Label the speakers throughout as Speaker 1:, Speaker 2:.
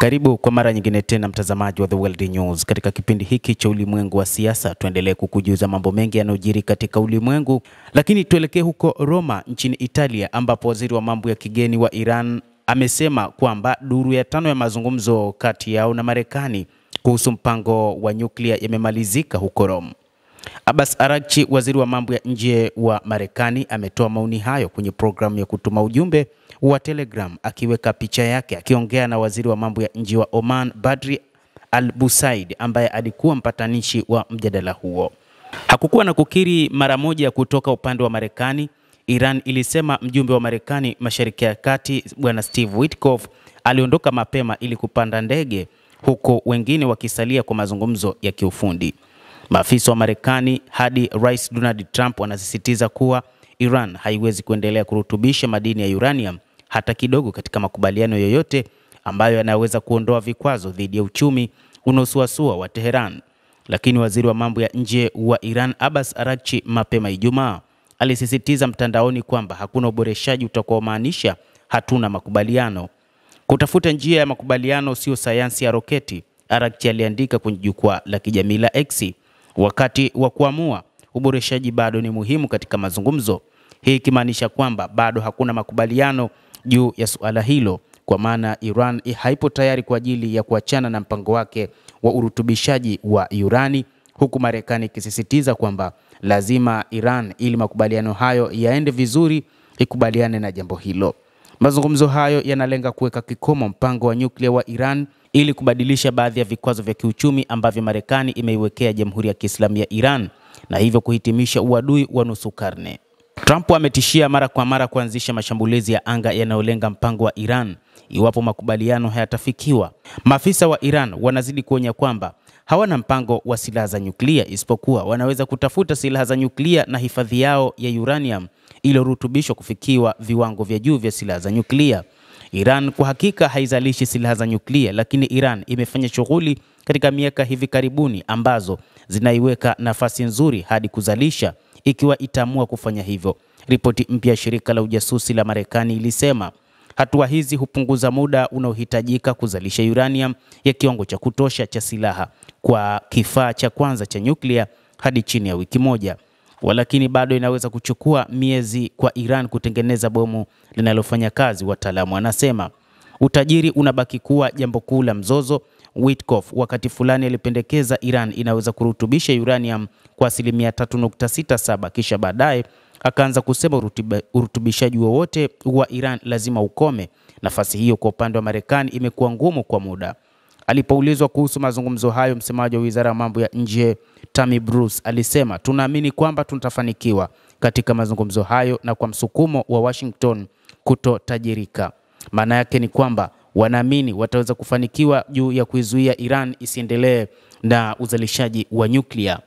Speaker 1: Karibu kwa mara nyingine tena mtazamaji wa The World News. Katika kipindi hiki cha ulimwengu wa siasa, tuendelee kukujuza mambo mengi yanayojiri katika ulimwengu. Lakini tuelekee huko Roma nchini Italia, ambapo waziri wa mambo ya kigeni wa Iran amesema kwamba duru ya 5 ya mazungumzo kati yao na Marekani kuhusu mpango wa nyuklia yamemalizika huko Roma. Abbas Araghchi, waziri wa mambo ya nje wa Marekani, ametoa maoni hayo kwenye programu ya kutuma ujumbe wa Telegram, akiweka picha yake akiongea na waziri wa mambo ya nje wa Oman Badri Al-Busaid, ambaye alikuwa mpatanishi wa mjadala huo. Hakukuwa na kukiri mara moja kutoka upande wa Marekani. Iran ilisema mjumbe wa Marekani Mashariki ya Kati Bwana Steve Witkoff aliondoka mapema ili kupanda ndege, huko wengine wakisalia kwa mazungumzo ya kiufundi. Maafisa wa Marekani hadi Rais Donald Trump wanasisitiza kuwa Iran haiwezi kuendelea kurutubisha madini ya uranium hata kidogo katika makubaliano yoyote ambayo yanaweza kuondoa vikwazo dhidi ya uchumi unaosuasua wa Tehran. Lakini waziri wa mambo ya nje wa Iran Abbas Araghchi mapema Ijumaa alisisitiza mtandaoni kwamba hakuna uboreshaji utakaomaanisha hatuna makubaliano. Kutafuta njia ya makubaliano sio sayansi ya roketi, Araghchi aliandika kwenye jukwaa la kijamii la X. Wakati wa kuamua, uboreshaji bado ni muhimu katika mazungumzo. Hii ikimaanisha kwamba bado hakuna makubaliano juu ya suala hilo, kwa maana Iran haipo tayari kwa ajili ya kuachana na mpango wake wa urutubishaji wa urani, huku Marekani ikisisitiza kwamba lazima Iran, ili makubaliano hayo yaende vizuri, ikubaliane na jambo hilo. Mazungumzo hayo yanalenga kuweka kikomo mpango wa nyuklia wa Iran ili kubadilisha baadhi ya vikwazo vya kiuchumi ambavyo Marekani imeiwekea Jamhuri ya Kiislamu ya Iran na hivyo kuhitimisha uadui wa nusu karne. Trump ametishia mara kwa mara kuanzisha mashambulizi ya anga yanayolenga mpango wa Iran iwapo makubaliano hayatafikiwa. Maafisa wa Iran wanazidi kuonya kwamba hawana mpango wa silaha za nyuklia, isipokuwa wanaweza kutafuta silaha za nyuklia na hifadhi yao ya uranium iliyorutubishwa kufikiwa viwango vya juu vya silaha za nyuklia. Iran kwa hakika haizalishi silaha za nyuklia, lakini Iran imefanya shughuli katika miaka hivi karibuni ambazo zinaiweka nafasi nzuri hadi kuzalisha ikiwa itaamua kufanya hivyo. Ripoti mpya ya shirika la ujasusi la Marekani ilisema hatua hizi hupunguza muda unaohitajika kuzalisha uranium ya kiwango cha kutosha cha silaha kwa kifaa cha kwanza cha nyuklia hadi chini ya wiki moja. Walakini bado inaweza kuchukua miezi kwa Iran kutengeneza bomu linalofanya kazi, wataalamu wanasema. Utajiri unabaki kuwa jambo kuu la mzozo. Witkoff wakati fulani alipendekeza Iran inaweza kurutubisha uranium kwa 3.67, kisha baadaye akaanza kusema urutubishaji wowote wa Iran lazima ukome. Nafasi hiyo kwa upande wa Marekani imekuwa ngumu kwa muda. Alipoulizwa kuhusu mazungumzo hayo, msemaji wa Wizara ya Mambo ya Nje Tammy Bruce alisema, tunaamini kwamba tutafanikiwa katika mazungumzo hayo na kwa msukumo wa Washington kutotajirika. Maana yake ni kwamba wanaamini wataweza kufanikiwa juu ya kuizuia Iran isiendelee na uzalishaji wa nyuklia.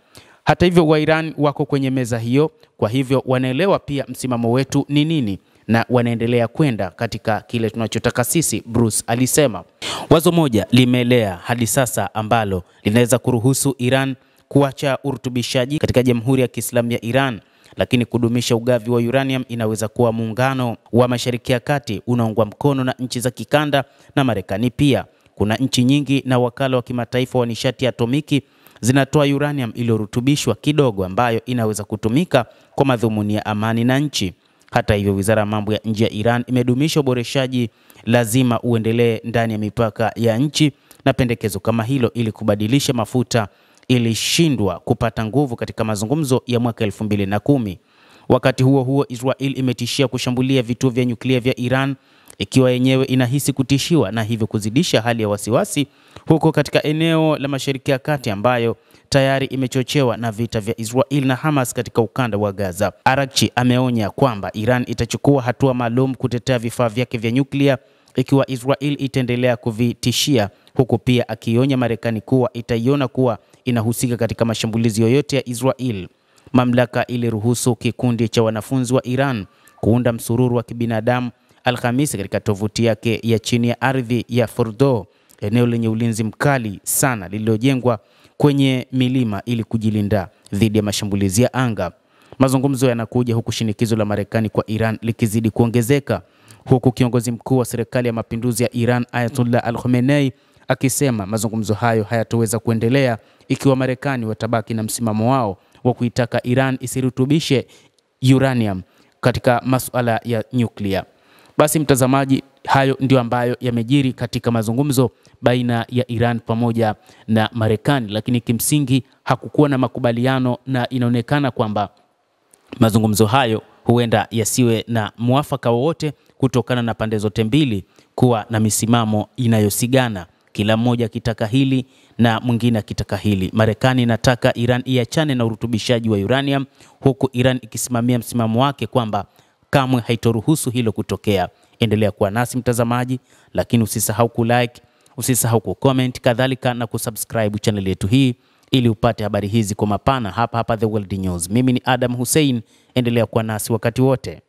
Speaker 1: Hata hivyo, wa Iran wako kwenye meza hiyo, kwa hivyo wanaelewa pia msimamo wetu ni nini na wanaendelea kwenda katika kile tunachotaka sisi, Bruce alisema. Wazo moja limeelea hadi sasa ambalo linaweza kuruhusu Iran kuacha urutubishaji katika Jamhuri ya Kiislamu ya Iran, lakini kudumisha ugavi wa uranium inaweza kuwa muungano wa Mashariki ya Kati unaungwa mkono na nchi za kikanda na Marekani pia. Kuna nchi nyingi na wakala wa kimataifa wa nishati ya atomiki zinatoa uranium iliyorutubishwa kidogo ambayo inaweza kutumika kwa madhumuni ya amani na nchi. Hata hivyo, Wizara ya Mambo ya Nje ya Iran imedumisha uboreshaji lazima uendelee ndani ya mipaka ya nchi, na pendekezo kama hilo ili kubadilisha mafuta ilishindwa kupata nguvu katika mazungumzo ya mwaka 2010. Wakati huo huo, Israel imetishia kushambulia vituo vya nyuklia vya Iran ikiwa yenyewe inahisi kutishiwa, na hivyo kuzidisha hali ya wasiwasi huko katika eneo la Mashariki ya Kati ambayo tayari imechochewa na vita vya Israel na Hamas katika ukanda wa Gaza. Araghchi ameonya kwamba Iran itachukua hatua maalum kutetea vifaa vyake vya nyuklia ikiwa Israel itaendelea kuvitishia, huku pia akionya Marekani kuwa itaiona kuwa inahusika katika mashambulizi yoyote ya Israel. Mamlaka iliruhusu kikundi cha wanafunzi wa Iran kuunda msururu wa kibinadamu Alhamisi katika tovuti yake ya chini ya ardhi ya Fordo, eneo lenye ulinzi mkali sana lililojengwa kwenye milima ili kujilinda dhidi ya mashambulizi ya anga. Mazungumzo yanakuja huku shinikizo la Marekani kwa Iran likizidi kuongezeka. huku kiongozi mkuu wa serikali ya mapinduzi ya Iran Ayatollah Al-Khamenei akisema mazungumzo hayo hayatoweza kuendelea ikiwa Marekani watabaki na msimamo wao wa kuitaka Iran isirutubishe uranium katika masuala ya nyuklia. Basi mtazamaji, hayo ndio ambayo yamejiri katika mazungumzo baina ya Iran pamoja na Marekani, lakini kimsingi hakukuwa na makubaliano na inaonekana kwamba mazungumzo hayo huenda yasiwe na muafaka wowote kutokana na pande zote mbili kuwa na misimamo inayosigana, kila mmoja akitaka hili na mwingine akitaka hili. Marekani inataka Iran iachane na urutubishaji wa uranium, huku Iran ikisimamia msimamo wake kwamba kamwe haitoruhusu hilo kutokea. Endelea kuwa nasi mtazamaji, lakini usisahau kulike, usisahau kucomment, kadhalika na kusubscribe channel yetu hii ili upate habari hizi kwa mapana hapa The World News. Mimi ni Adam Hussein, endelea kuwa nasi wakati wote.